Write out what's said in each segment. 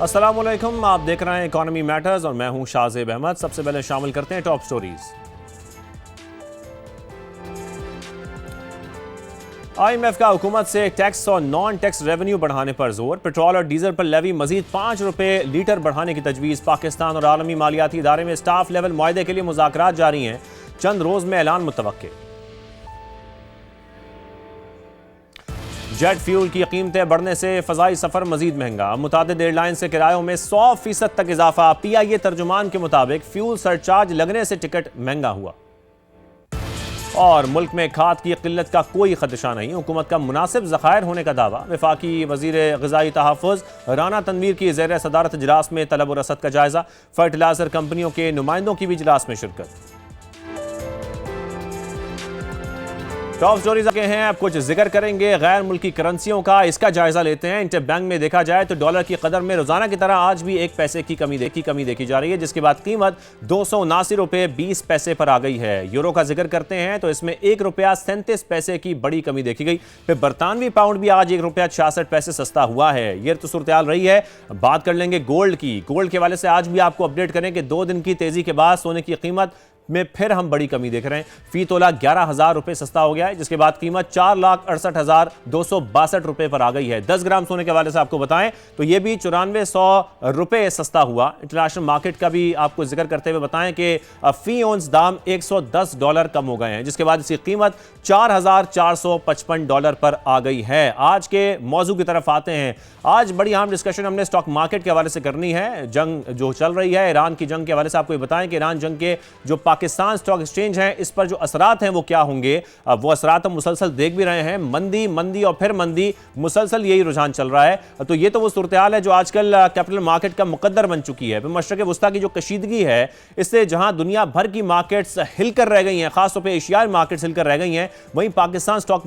अस्सलामुअलैकुम, आप देख रहे हैं इकोनॉमी मैटर्स और मैं हूं शाहजेब अहमद। सबसे पहले शामिल करते हैं टॉप स्टोरीज। IMF का हुकूमत से टैक्स और नॉन टैक्स रेवेन्यू बढ़ाने पर जोर। पेट्रोल और डीजल पर लेवी मजीद ₹5 लीटर बढ़ाने की तजवीज़। पाकिस्तान और आलमी मालियाती इदारे में स्टाफ लेवल मुआहदे के लिए मुज़ाकरात जारी हैं। चंद रोज में ऐलान मुतवक्के। जेट फ्यूल की कीमतें बढ़ने से फ़ज़ाई सफ़र मजीद महंगा। मुतादिद एयरलाइन से किरायों में 100% तक इजाफा। PIA तर्जुमान के मुताबिक फ्यूल सरचार्ज लगने से टिकट महंगा हुआ। और मुल्क में खाद की किल्लत का कोई खदशा नहीं, हुकूमत का मुनासिब ज़खायर होने का दावा। वफाकी वज़ीर ग़िज़ाई तहफ़्फ़ुज़ राना तनवीर की ज़ेर सदारत इजलास में तलब और रसद का जायज़ा। फर्टिलाइज़र कंपनियों के नुमाइंदों की भी इजलास में शिरकत। टॉप स्टोरीज आगे हैं, अब कुछ जिक्र करेंगे गैर मुल्की करेंसियों का, इसका जायजा लेते हैं। इंटर बैंक में देखा जाए तो डॉलर की कदर में रोजाना की तरह आज भी 1 पैसे की कमी देखी जा रही है, जिसके बाद कीमत ₹279.20 पर आ गई है। यूरो का जिक्र करते हैं तो इसमें ₹1.37 की बड़ी कमी देखी गई। फिर बरतानवी पाउंड भी आज ₹1.66 सस्ता हुआ है। ये तो सूरत हाल रही है। बात कर लेंगे गोल्ड की। गोल्ड के हवाले से आज भी आपको अपडेट करें कि 2 दिन की तेजी के बाद सोने की कीमत में फिर हम बड़ी कमी देख रहे हैं। फी तोला ₹11,000 सस्ता हो गया है, जिसके बाद कीमत ₹4,68,262 पर आ गई है। 10 ग्राम सोने के हवाले से आपको बताएं तो यह भी ₹9400 सस्ता हुआ। इंटरनेशनल मार्केट का भी आपको जिक्र करते हुए बताएं कि फी ऑन्स दाम $110 कम हो गए हैं, जिसके बाद इसकी कीमत $4,455 पर आ गई है। आज के मौजू की तरफ आते हैं। आज बड़ी अहम डिस्कशन हमने स्टॉक मार्केट के हवाले से करनी है। जंग जो चल रही है, ईरान की जंग के हवाले से आपको बताएं कि ईरान जंग के जो पाकिस्तान स्टॉक एक्सचेंज है, इस पर जो असरात हैं वो क्या होंगे। वो असरात हम मुसलसल देख भी रहे हैं। मंदी और फिर मंदी, मुसलसल यही रुझान चल रहा है। तो ये तो वो सूरत हाल है जो आजकल कैपिटल मार्केट का मुकद्दर बन चुकी है। मशरक़ वुस्ता की जो कशीदगी है, इससे जहां दुनिया भर की मार्केट्स हिलकर रह गई हैं, खासतौर पर एशियाई मार्केट्स हिलकर रह गई हैं, वहीं पाकिस्तान स्टॉक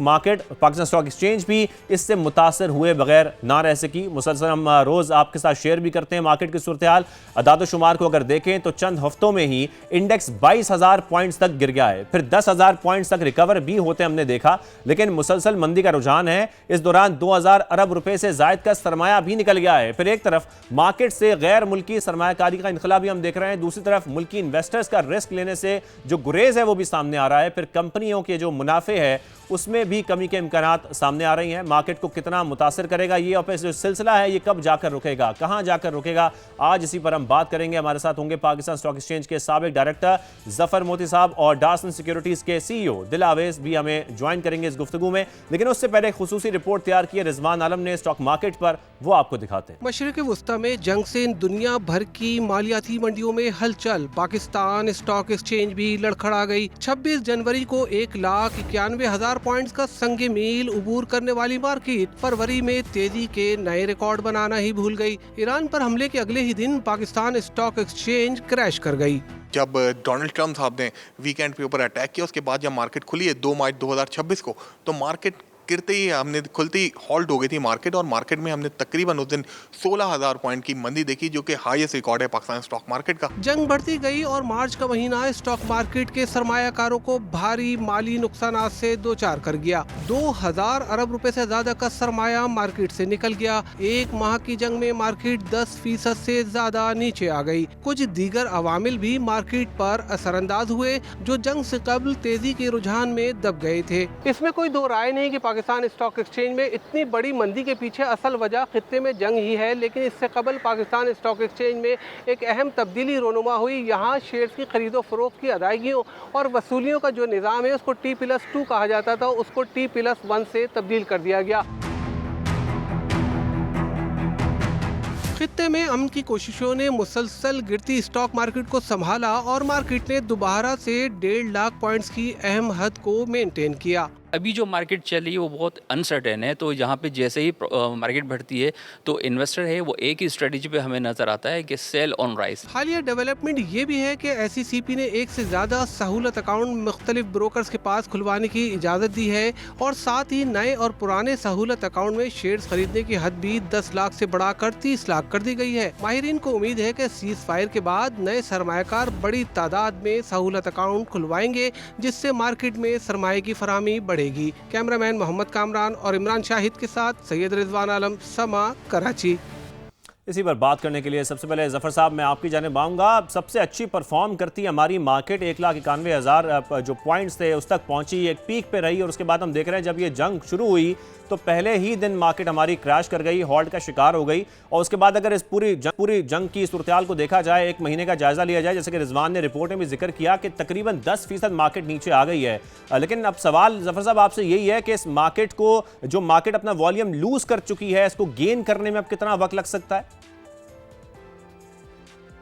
एक्सचेंज भी इससे मुतासर हुए बगैर ना रह सकी। मुसलसल हम रोज आपके साथ शेयर भी करते हैं मार्केट की सूरत हाल। अदाद शुमार को अगर देखें तो चंद हफ्तों में ही इंडेक्स 22,000 पॉइंट्स तक गिर गया है, फिर 10,000 पॉइंट्स तक रिकवर भी होते हमने देखा, लेकिन मुसलसल मंदी का रुझान है। इस दौरान 2,000 अरब रुपए से जायद का सरमाया भी निकल गया है। फिर एक तरफ मार्केट से गैर मुल्की सरमायाकारी का इनखला भी हम देख रहे हैं, दूसरी तरफ मुल्की इन्वेस्टर्स का रिस्क लेने से जो गुरेज है वो भी सामने आ रहा है। फिर कंपनियों के जो मुनाफे है उसमें भी कमी के इम्कानात सामने आ रही हैं। मार्केट को कितना मुतासर करेगा ये, और जो सिलसिला है ये कब जाकर रुकेगा, कहां जाकर रुकेगा, आज इसी पर हम बात करेंगे। हमारे साथ होंगे पाकिस्तान स्टॉक एक्सचेंज के साबिक डायरेक्टर जफर मोती साहब और डासन सिक्योरिटीज के CEO दिल आवेज भी हमें ज्वाइन करेंगे इस गुफ्तगू में। लेकिन उससे पहले एक खुसूसी रिपोर्ट तैयार की है रिजवान आलम ने स्टॉक मार्केट पर, वो आपको दिखाते हैं। मशरिक़ वुस्ता में जंग से दुनिया भर की मालियाती मंडियों में हलचल। पाकिस्तान स्टॉक एक्सचेंज भी लड़खड़ा गई। 26 जनवरी को 1,91,000 पॉइंट्स का संगे मील उबूर करने वाली मार्केट फरवरी में तेजी के नए रिकॉर्ड बनाना ही भूल गई। ईरान पर हमले के अगले ही दिन पाकिस्तान स्टॉक एक्सचेंज क्रैश कर गई। जब डोनाल्ड ट्रम्प साहब ने वीकेंड पे ऊपर अटैक किया, उसके बाद जब मार्केट खुली है 2 मार्च 2026 को, तो मार्केट गिरते ही हमने खुलते ही हॉल्ट हो गई थी मार्केट। और मार्केट में हमने तकरीबन उस दिन 16,000 पॉइंट की मंदी देखी, जो कि हाईएस्ट रिकॉर्ड है पाकिस्तान स्टॉक मार्केट का। जंग बढ़ती गई और मार्च का महीना स्टॉक मार्केट के सरमायाकारों को भारी माली नुकसान से दो चार कर गया। 2,000 अरब रुपए से ज्यादा का सरमाया मार्केट से निकल गया। एक माह की जंग में मार्केट 10% से ज्यादा नीचे आ गई। कुछ दीगर अवामिल भी मार्केट पर असरअंदाज हुए जो जंग से कबल तेजी के रुझान में दब गए थे। इसमें कोई दो राय नहीं कि पाकिस्तान स्टॉक एक्सचेंज में इतनी बड़ी मंदी के पीछे असल वजह खित्ते में जंग ही है। लेकिन इससे कबल पाकिस्तान स्टॉक एक्सचेंज में एक अहम तब्दीली रोनुमा हुई। यहाँ शेयर्स की खरीदो फरोख्त की अदायगियों और वसूलियों का जो निज़ाम है उसको T+2 कहा जाता था, उसको T+1 से तब्दील कर दिया गया। खित्ते में अमन की कोशिशों ने मुसलसल गिरती स्टॉक मार्केट को संभाला और मार्केट ने दोबारा से 1.5 लाख पॉइंट्स की अहम हद को मेंटेन किया। अभी जो मार्केट चल रही है वो बहुत अनसर्टेन है, तो यहाँ पे जैसे ही मार्केट बढ़ती है तो इन्वेस्टर है वो एक ही स्ट्रेटजी पे हमें नजर आता है कि सेल ऑन राइज। हालिया डेवलपमेंट ये भी है कि SECP ने एक से ज्यादा सहूलत अकाउंट मुख्तलिफ ब्रोकर्स के पास खुलवाने की इजाजत दी है और साथ ही नए और पुराने सहूलत अकाउंट में शेयर्स खरीदने की हद भी 10 लाख से बढ़ाकर 30 लाख कर दी गई है। माहिरीन को उम्मीद है कि सीज फायर के बाद नए सरमायाकार बड़ी तादाद में सहूलत अकाउंट खुलवाएंगे, जिससे मार्केट में सरमाए की फराहमी बढ़ेगी। कैमरामैन मोहम्मद कामरान और इमरान शाहिद के साथ सैयद रिजवान आलम, समा, कराची। इसी पर बात करने के लिए सबसे पहले जफर साहब मैं आपकी जानिब आऊँगा। सबसे अच्छी परफॉर्म करती हमारी मार्केट 1,91,000 जो पॉइंट्स थे उस तक पहुंची, एक पीक पे रही, और उसके बाद हम देख रहे हैं जब ये जंग शुरू हुई तो पहले ही दिन मार्केट हमारी क्रैश कर गई, हॉल्ट का शिकार हो गई। और उसके बाद अगर इस पूरी जंग की सूरत को देखा जाए, एक महीने का जायजा लिया जाए, जैसे कि रिजवान ने रिपोर्ट में भी जिक्र किया कि तकरीबन 10% मार्केट नीचे आ गई है। लेकिन अब सवाल जफर साहब आपसे यही है कि इस मार्केट को, जो मार्केट अपना वॉल्यूम लूज कर चुकी है, इसको गेन करने में अब कितना वक्त लग सकता है?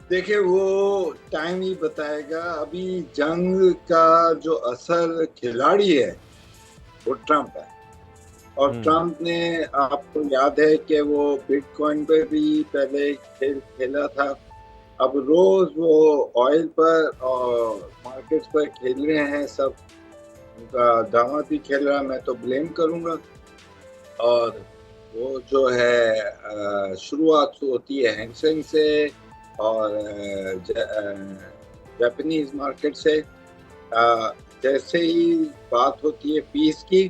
देखिए, वो टाइम ही बताएगा। अभी जंग का जो असल खिलाड़ी है वो ट्रम्प है, और ट्रम्प ने, आपको याद है कि वो बिटकॉइन पे भी पहले खेल खेला था, अब रोज वो ऑयल पर और मार्केट्स पर खेल रहे हैं सब। उनका दामाद भी खेल रहा, मैं तो ब्लेम करूंगा। और वो जो है शुरुआत होती है हैंगसेंग से और जापानीज मार्केट से। जैसे ही बात होती है पीस की,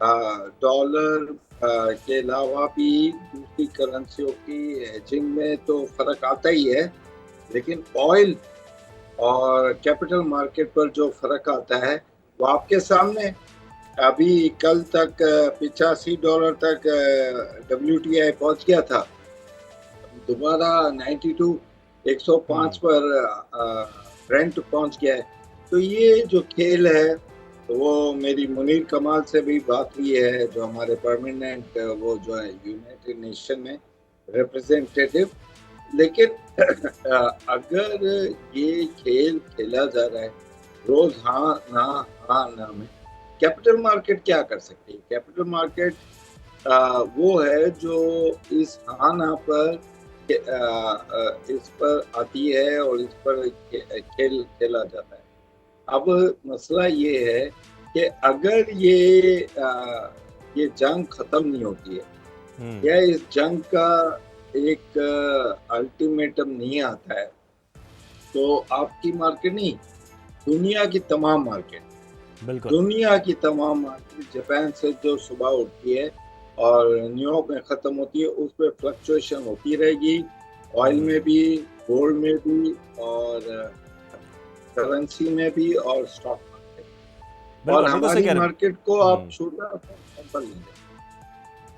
डॉलर के अलावा भी दूसरी करेंसियों की हेजिंग में तो फर्क आता ही है, लेकिन ऑयल और कैपिटल मार्केट पर जो फर्क आता है वो आपके सामने। अभी कल तक $85 तक WTI पहुंच गया था, दोबारा 92 105 पर ब्रेंट पहुंच गया है। तो ये जो खेल है, तो वो मेरी मुनीर कमाल से भी बात हुई है, जो हमारे परमानेंट वो जो है यूनाइटेड नेशन में रिप्रेजेंटेटिव। लेकिन अगर ये खेल खेला जा रहा है रोज हाँ ना में, कैपिटल मार्केट क्या कर सकती है? कैपिटल मार्केट वो है जो इस हाँ ना पर इस पर आती है और इस पर खेला जाता है। अब मसला ये है कि अगर ये जंग खत्म नहीं होती है, या इस जंग का एक अल्टीमेटम नहीं आता है, तो आपकी मार्केट नहीं, दुनिया की तमाम मार्केट, दुनिया की तमाम मार्केट, जापान से जो सुबह उठती है और न्यूयॉर्क में खत्म होती है, उस पर फ्लक्चुएशन होती रहेगी, ऑयल में भी, गोल्ड में भी, और करेंसी में भी, और स्टॉक मार्केट। और हमारी मार्केट को आप छोटा सैंपल लेंगे।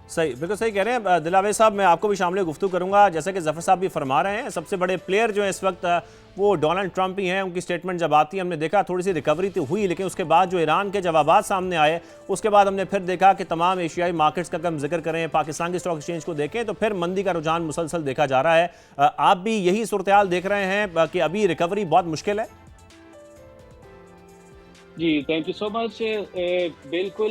सही, बिल्कुल सही कह रहे हैं दिलावेर साहब। मैं आपको भी शामिल गुफ्तगू करूंगा। जैसे कि जफर साहब भी फरमा रहे हैं, सबसे बड़े प्लेयर जो है इस वक्त वो डोनाल्ड ट्रंप ही हैं। उनकी स्टेटमेंट जब आती है, हमने देखा थोड़ी सी रिकवरी तो हुई, लेकिन उसके बाद जो ईरान के जवाबात सामने आए, उसके बाद हमने फिर देखा कि तमाम एशियाई मार्केट्स का हम जिक्र करें, पाकिस्तान की स्टॉक एक्सचेंज को देखें तो फिर मंदी का रुझान मुसलसल देखा जा रहा है। आप भी यही सूरत हाल देख रहे हैं कि अभी रिकवरी बहुत मुश्किल है? जी, थैंक यू सो मच। बिल्कुल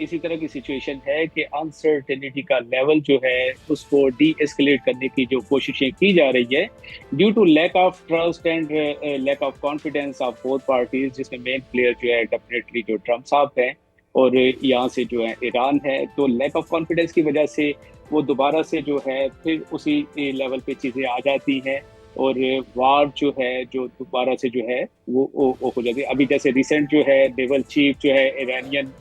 इसी तरह की सिचुएशन है कि अनसर्टेनिटी का लेवल जो है उसको डी एस्केलेट करने की जो कोशिशें की जा रही है, due to lack of trust and lack of confidence of both parties, जिसमें मेन प्लेयर जो है डेफिनेटली जो ट्रम्प साहब हैं और यहाँ से जो है ईरान है। तो लैक ऑफ कॉन्फिडेंस की वजह से वो दोबारा से जो है फिर उसी लेवल पे चीज़ें आ जाती हैं, और वार जो है जो दोबारा से जो है वो हो जाती है। अभी जैसे रिसेंट जो है नेवल चीफ जो है ईरानियन,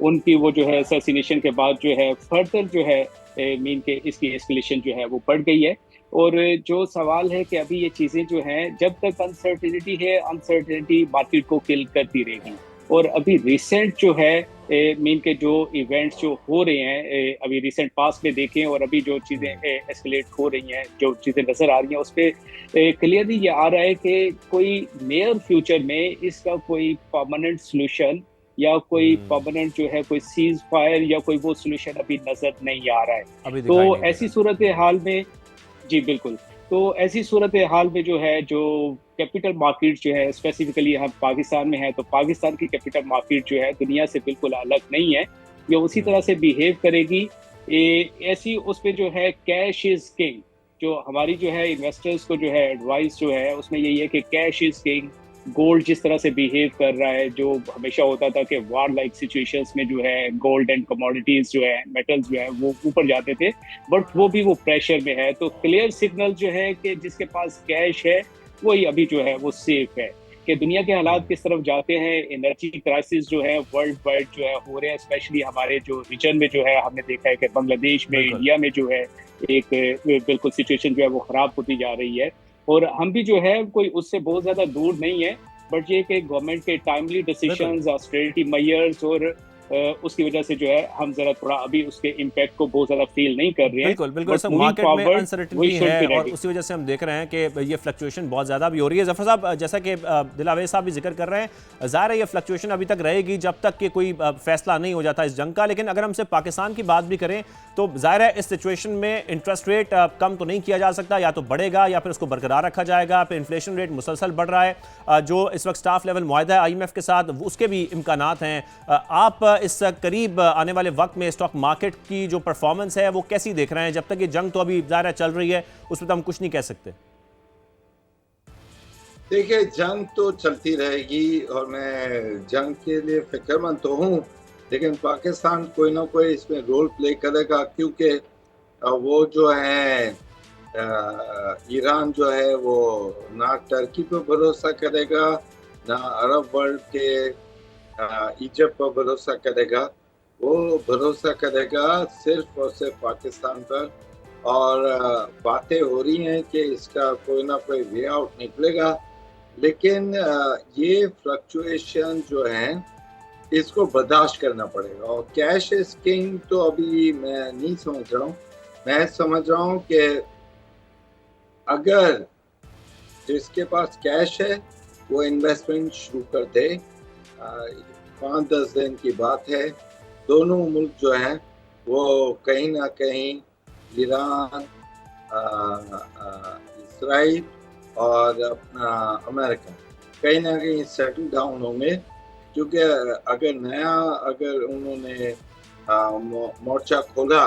उनकी वो जो है असैसिनेशन के बाद जो है फर्दर जो है मीन के इसकी एस्केलेशन जो है वो बढ़ गई है। और जो सवाल है कि अभी ये चीज़ें जो हैं, जब तक अनसर्टेनिटी है, अनसर्टेनिटी मार्केट को किल करती रहेगी। और अभी रिसेंट जो है मीन के जो इवेंट्स जो हो रहे हैं अभी रिसेंट पास्ट में देखें, और अभी जो चीज़ें एस्केलेट हो रही हैं, जो चीज़ें नज़र आ रही हैं, उस पर क्लियरली ये आ रहा है कि कोई नियर फ्यूचर में इसका कोई परमानेंट सोल्यूशन या कोई परमानेंट जो है कोई सीज फायर या कोई वो सोल्यूशन अभी नज़र नहीं आ रहा है। तो ऐसी सूरत हाल में, जी बिल्कुल, तो ऐसी सूरत हाल में जो है, जो कैपिटल मार्केट जो है स्पेसिफिकली हम पाकिस्तान में है, तो पाकिस्तान की कैपिटल मार्केट जो है दुनिया से बिल्कुल अलग नहीं है, ये उसी तरह से बिहेव करेगी। ऐसी उस पर जो है कैश इज किंग, जो हमारी जो है इन्वेस्टर्स को जो है एडवाइस जो है उसमें यही है कि कैश इज किंग। गोल्ड जिस तरह से बिहेव कर रहा है, जो हमेशा होता था कि वार लाइक सिचुएशंस में जो है गोल्ड एंड कमोडिटीज जो है, मेटल्स जो है वो ऊपर जाते थे, बट वो भी वो प्रेशर में है। तो क्लियर सिग्नल जो है कि जिसके पास कैश है वही अभी जो है वो सेफ है। कि दुनिया के हालात किस तरफ जाते हैं, एनर्जी क्राइसिस जो है वर्ल्ड वाइड जो है हो रहे हैं, स्पेशली हमारे जो रीजन में जो है हमने देखा है कि बांग्लादेश में, इंडिया में जो है एक बिल्कुल सिचुएशन जो है वो ख़राब होती जा रही है। और हम भी जो है कोई उससे बहुत ज़्यादा दूर नहीं है, बट ये कि गवर्नमेंट के टाइमली डिसीजंस, ऑस्टेरिटी मेजर्स और उसकी वजह से जो है हम जरा थोड़ा अभी उसके इम्पैक्ट को बहुत ज़्यादा फील नहीं कर रहे हैं। बिल्कुल बिल्कुल बट सर, मूविंग मार्केट में फॉरवर्ड अनसर्टेनिटी वी शुड है बी और रेडी। उसी वजह से हम देख रहे हैं कि ये फ्लक्चुएशन बहुत ज़्यादा भी हो रही है। जफर साहब, जैसा कि दिलावेर साहब भी जिक्र कर रहे हैं, ज़ाहिर है ये फ्लक्चुएशन अभी तक रहेगी जब तक कि कोई फैसला नहीं हो जाता इस जंग का। लेकिन अगर हम सिर्फ पाकिस्तान की बात भी करें तो ज़ाहिर है इस सिचुएशन में इंटरेस्ट रेट कम तो नहीं किया जा सकता, या तो बढ़ेगा या फिर उसको बरकरार रखा जाएगा। फिर इन्फ्लेशन रेट मुसलसल बढ़ रहा है, जो इस वक्त स्टाफ लेवल मुआहदा है IMF के साथ, उसके भी इम्कानात हैं। आप इस करीब आने वाले वक्त में स्टॉक मार्केट की जो परफॉर्मेंस है वो कैसी देख रहे हैं? जब तक ये जंग तो अभी ज़ाहिर चल रही है, उस पर तो हम कुछ नहीं कह सकते। देखिए, जंग तो चलती रहेगी और मैं जंग के लिए फिक्रमंद तो हूँ, लेकिन पाकिस्तान कोई ना कोई इसमें रोल प्ले करेगा, क्योंकि वो जो है ईरान जो है वो ना टर्की पर भरोसा करेगा, ना अरब वर्ल्ड के इजिप्ट पर भरोसा करेगा। वो भरोसा करेगा सिर्फ और सिर्फ पाकिस्तान पर। और बातें हो रही हैं कि इसका कोई ना कोई वे आउट निकलेगा, लेकिन ये फ्लक्चुएशन जो है इसको बर्दाश्त करना पड़ेगा। और कैश इज किंग तो अभी मैं नहीं समझ रहा हूँ। मैं समझ रहा हूँ कि अगर जिसके पास कैश है वो इन्वेस्टमेंट शुरू कर दे। 5-10 दिन की बात है, दोनों मुल्क जो हैं वो कहीं ना कहीं ईरान, इसराइल और अपना अमेरिका कहीं ना कहीं सेटल डाउन होंगे, क्योंकि अगर उन्होंने मोर्चा खोला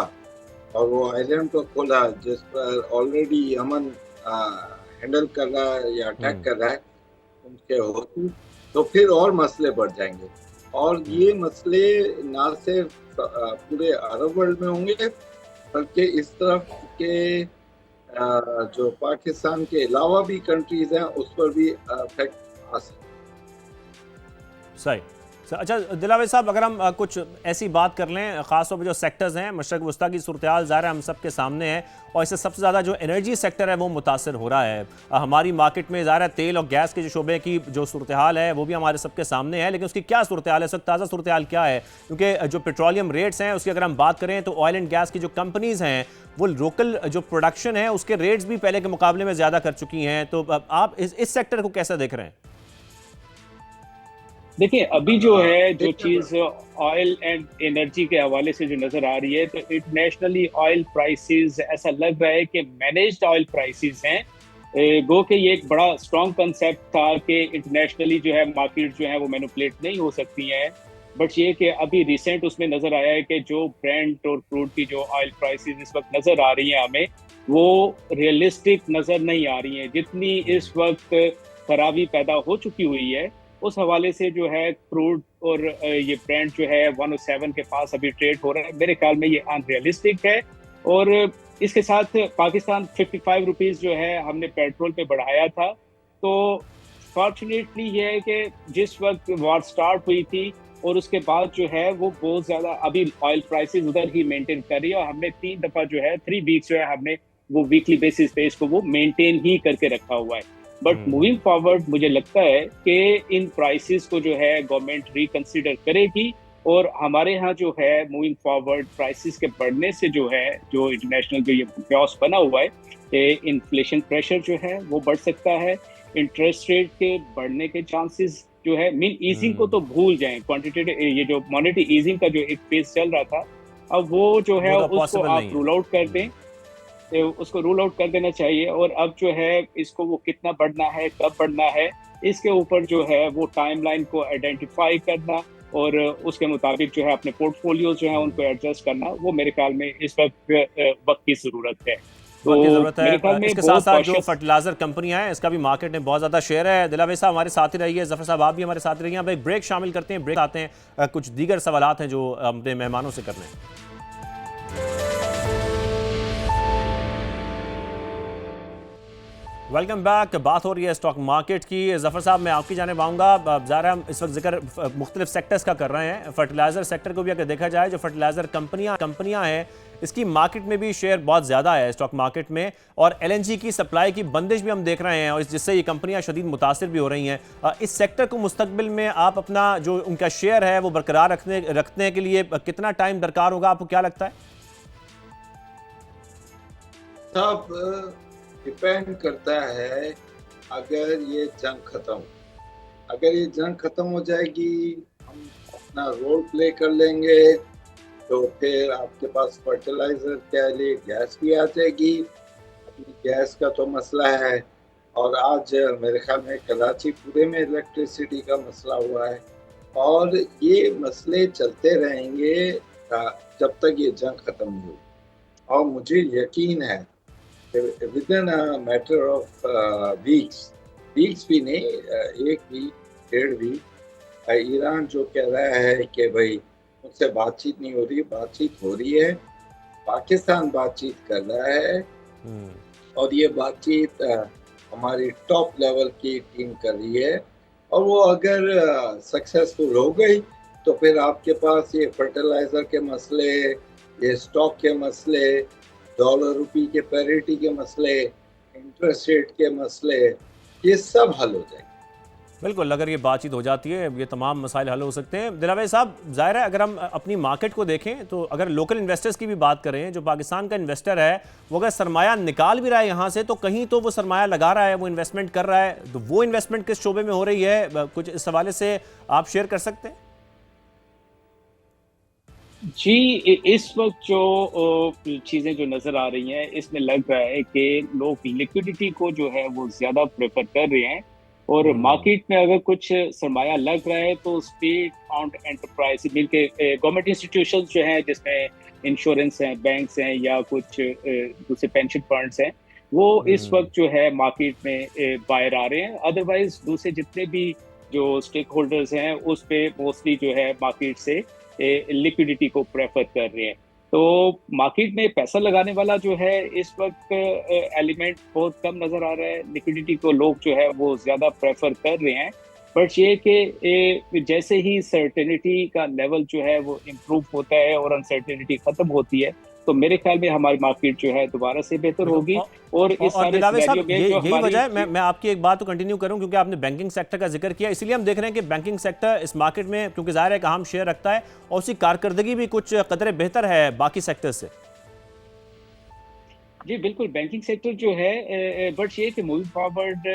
और वो आइलैंड को खोला जिस पर ऑलरेडी यमन हैंडल कर रहा है या अटैक कर रहा है उनके होती, तो फिर और मसले बढ़ जाएंगे। और ये मसले ना सिर्फ पूरे अरब वर्ल्ड में होंगे, बल्कि इस तरफ के जो पाकिस्तान के अलावा भी कंट्रीज हैं उस पर भी इफेक्ट आ सकता है। सही। अच्छा दिलावेर साहब, अगर हम कुछ ऐसी बात कर लें, ख़ासतौर पर जो सेक्टर्स हैं, मशरक़ वस्ता की सूरत-ए-हाल ज़ाहिर है हम सब के सामने है, और इससे सबसे ज़्यादा जो एनर्जी सेक्टर है वो मुतासर हो रहा है। हमारी मार्केट में ज़ाहिर है तेल और गैस के जो शोबे की जो सूरत-ए-हाल है वो भी हमारे सबके सामने है, लेकिन उसकी क्या सूरत-ए-हाल है इस वक्त? ताज़ा सूरत-ए-हाल क्या है? क्योंकि जो पेट्रोलियम रेट्स हैं उसकी अगर हम बात करें तो ऑयल एंड गैस की जो कंपनीज़ हैं वो लोकल जो प्रोडक्शन है उसके रेट्स भी पहले के मुकाबले में ज़्यादा कर चुकी हैं। तो आप इस सेक्टर को कैसा देख रहे हैं? देखिए, अभी जो है जो चीज़ ऑयल एंड एनर्जी के हवाले से जो नज़र आ रही है, तो इंटरनेशनली ऑयल प्राइसेस ऐसा लग रहा है कि मैनेज्ड ऑयल प्राइसेस हैं। गो के ये एक बड़ा स्ट्रॉन्ग कंसेप्ट था कि इंटरनेशनली जो है मार्केट जो है वो मैनिपुलेट नहीं हो सकती हैं, बट ये कि अभी रिसेंट उसमें नज़र आया है कि जो ब्रेंट और क्रूड की जो ऑयल प्राइसेस इस वक्त नज़र आ रही हैं हमें, वो रियलिस्टिक नज़र नहीं आ रही हैं। जितनी इस वक्त खराबी पैदा हो चुकी हुई है उस हवाले से जो है क्रूड और ये ब्रेंट जो है 107 के पास अभी ट्रेड हो रहा है। मेरे ख्याल में ये अनरियलिस्टिक है। और इसके साथ पाकिस्तान 55 रुपीज़ जो है हमने पेट्रोल पे बढ़ाया था। तो फॉर्चुनेटली ये है कि जिस वक्त वॉर स्टार्ट हुई थी और उसके बाद जो है वो बहुत ज़्यादा अभी ऑयल प्राइसेस उधर ही मेंटेन कर रही है, और हमने 3 दफ़ा जो है 3 वीक्स जो है हमने वो वीकली बेसिस पे इसको वो मेंटेन ही करके रखा हुआ है। बट मूविंग फॉरवर्ड मुझे लगता है कि इन प्राइसेस को जो है गवर्नमेंट रिकंसिडर करेगी, और हमारे यहाँ जो है मूविंग फॉरवर्ड प्राइसेस के बढ़ने से जो है जो इंटरनेशनल जो ये क्योस बना हुआ है, इन्फ्लेशन प्रेशर जो है वो बढ़ सकता है। इंटरेस्ट रेट के बढ़ने के चांसेस जो है, मीन ईजिंग को तो भूल जाएं, क्वांटिटेटिव ये जो मॉनेटरी ईजिंग का जो एक फेज चल रहा था, अब वो जो है उसको आप रूल आउट कर दें, उसको रूल आउट कर देना चाहिए। और अब जो है इसको वो कितना बढ़ना है, कब बढ़ना है, इसके ऊपर जो है वो टाइमलाइन को आइडेंटिफाई करना और उसके मुताबिक जो है अपने पोर्टफोलियोज जो है उनको एडजस्ट करना, वो मेरे ख्याल में इस वक्त की जरूरत है। तो जरूरत है। इसके साथ साथ जो फर्टिलाइजर कंपनियां हैं इसका भी मार्केट में बहुत ज़्यादा शेयर है। दिलावेर साहब हमारे साथ ही रहिए, जफर साहब आप भी हमारे साथ रहिए। अब एक ब्रेक शामिल करते हैं, ब्रेक आते हैं, कुछ दीगर सवालात हैं जो अपने मेहमानों से करने हैं। Welcome back. बात हो रही है स्टॉक मार्केट की। जफर साहब, मैं आपकी जाने आऊँगा। ज़ाहिर हम इस वक्त जिक्र मुख्तलिफ सेक्टर्स का कर रहे हैं। फर्टिलाइज़र सेक्टर को भी अगर देखा जाए, जो फर्टिलाइज़र कंपनियाँ हैं, इसकी मार्केट में भी शेयर बहुत ज़्यादा है स्टॉक मार्केट में, और LNG की सप्लाई की बंदिश भी हम देख रहे हैं, और जिससे ये कंपनियां शदीद मुतासिर भी हो रही हैं। इस सेक्टर को मुस्तकबिल में आप अपना जो उनका शेयर है वो बरकरार रखने के लिए कितना टाइम दरकार होगा, आपको क्या लगता है? सब डिपेंड करता है। अगर ये जंग खत्म हो जाएगी, हम अपना रोल प्ले कर लेंगे, तो फिर आपके पास फर्टिलाइजर के लिए गैस भी आ जाएगी। अभी गैस का तो मसला है, और आज मेरे ख्याल में कराची पूरे में इलेक्ट्रिसिटी का मसला हुआ है, और ये मसले चलते रहेंगे जब तक ये जंग खत्म नहीं हो। और मुझे यकीन है with in a matter of weeks भी नहीं, एक वीक, 1.5 वीक, ईरान जो कह रहा है कि भाई मुझसे बातचीत नहीं हो रही, बातचीत हो रही है, पाकिस्तान बातचीत कर रहा है, और ये बातचीत हमारी टॉप लेवल की टीम कर रही है, और वो अगर सक्सेसफुल हो गई तो फिर आपके पास ये फर्टिलाइजर के मसले, ये स्टॉक के मसले, डॉलर रुपी के पैरिटी के मसले, इंटरेस्ट रेट के मसले, ये सब हल हो जाएंगे। बिल्कुल, अगर ये बातचीत हो जाती है, ये तमाम मसाइल हल हो सकते हैं। दिलावर साहब, ज़ाहिर है अगर हम अपनी मार्केट को देखें, तो अगर लोकल इन्वेस्टर्स की भी बात करें, जो पाकिस्तान का इन्वेस्टर है, वो अगर सरमाया निकाल भी रहा है यहाँ से, तो कहीं तो वो सरमाया लगा रहा है, वो इन्वेस्टमेंट कर रहा है, तो वो इन्वेस्टमेंट किस शोबे में हो रही है, कुछ इस हवाले से आप शेयर कर सकते हैं? जी, इस वक्त जो चीज़ें जो नज़र आ रही हैं, इसमें लग रहा है कि लोग लिक्विडिटी को जो है वो ज़्यादा प्रेफर कर रहे हैं, और मार्केट में अगर कुछ सरमाया लग रहा है तो स्टेट ऑन्ड एंटरप्राइज मिलके गवर्नमेंट इंस्टीट्यूशंस जो हैं, जिसमें इंश्योरेंस हैं, बैंक्स हैं, या कुछ दूसरे पेंशन फंड्स हैं, वो इस वक्त जो है मार्केट में बाहर आ रहे हैं। अदरवाइज दूसरे जितने भी जो स्टेक होल्डर्स हैं, उस पे मोस्टली जो है मार्केट से लिक्विडिटी को प्रेफर कर रहे हैं। तो मार्केट में पैसा लगाने वाला जो है इस वक्त एलिमेंट बहुत कम नजर आ रहा है। लिक्विडिटी को लोग जो है वो ज्यादा प्रेफर कर रहे हैं, बट ये कि जैसे ही सर्टेनिटी का लेवल जो है वो इम्प्रूव होता है और अनसर्टेनिटी खत्म होती है, तो मेरे ख्याल में हमारी मार्केट जो है दोबारा से बेहतर होगी। और इस सारे सिनेरियो में जो यही वजह है, मैं आपकी एक बात तो कंटिन्यू करूं, क्योंकि आपने बैंकिंग सेक्टर का जिक्र किया, इसीलिए हम देख रहे हैं कि बैंकिंग सेक्टर इस मार्केट में, क्योंकि जाहिर है कि अहम शेयर रखता है, और उसकी कारकर्दगी भी कुछ कदरे बेहतर है बाकी सेक्टर से। जी बिल्कुल, बैंकिंग सेक्टर जो है, बट ये कि मूविंग फॉरवर्ड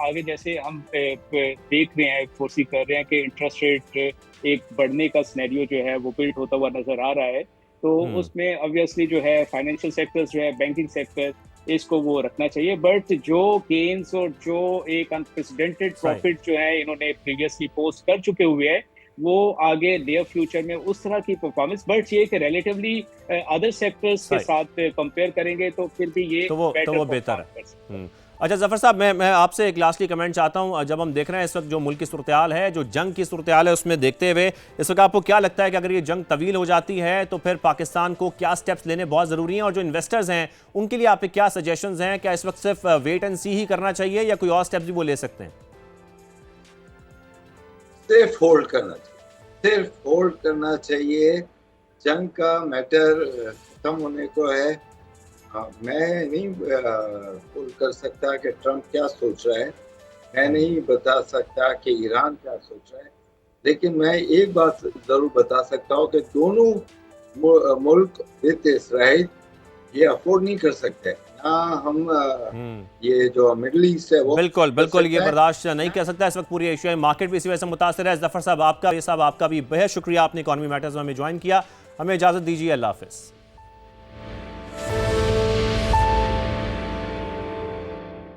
आगे जैसे हम देख रहे हैं, फोर्सी कर रहे हैं कि इंटरेस्ट रेट एक बढ़ने का सिनेरियो जो है वो बिल्ड होता हुआ नजर आ रहा है, तो उसमें ऑब्वियसली जो है फाइनेंशियल सेक्टर्स जो है, बैंकिंग सेक्टर, इसको वो रखना चाहिए। बट जो गेन्स और जो एक अनप्रेसिडेंटेड प्रॉफिट जो है इन्होंने प्रीवियसली पोस्ट कर चुके हुए हैं, वो आगे नियर फ्यूचर में उस तरह की परफॉर्मेंस, बट ये कि रिलेटिवली अदर सेक्टर्स के साथ कंपेयर करेंगे तो फिर भी ये तो वो बेहतर है। अच्छा जफर साहब, मैं आपसे एक लास्टली कमेंट चाहता हूं। जब हम देख रहे हैं इस वक्त जो मुल्क की सूरत हाल है, जो जंग की सूरत हाल है, उसमें देखते हुए इस वक्त आपको क्या लगता है कि अगर ये जंग तवील हो जाती है तो फिर पाकिस्तान को क्या स्टेप्स लेने बहुत ज़रूरी हैं, और जो इन्वेस्टर्स हैं उनके लिए आपके क्या सजेशंस हैं? क्या इस वक्त सिर्फ वेट एंड सी ही करना चाहिए, या कोई और स्टेप्स भी वो ले सकते हैं? सिर्फ होल्ड करना चाहिए। जंग का मैटर खत्म होने को है। मैं नहीं पुल कर सकता कि ट्रंप क्या सोच रहा है, मैं नहीं बता सकता कि ईरान क्या सोच रहा है, लेकिन मैं एक बात जरूर बता सकता हूँ कि दोनों मुल्क विद इसराइल ये अफोर्ड नहीं कर सकते ना। हम ये जो मिडिल ईस्ट है वो बिल्कुल ये बर्दाश्त नहीं कर सकता। इस वक्त पूरी एशियाई मार्केट भी इसी वजह से मुतासर है। जफर साहब आपका भी बेहद शुक्रिया, आपने इकोनॉमी मैटर्स में हमें ज्वाइन किया। हमें इजाजत दीजिए, अल्लाह हाफिज़।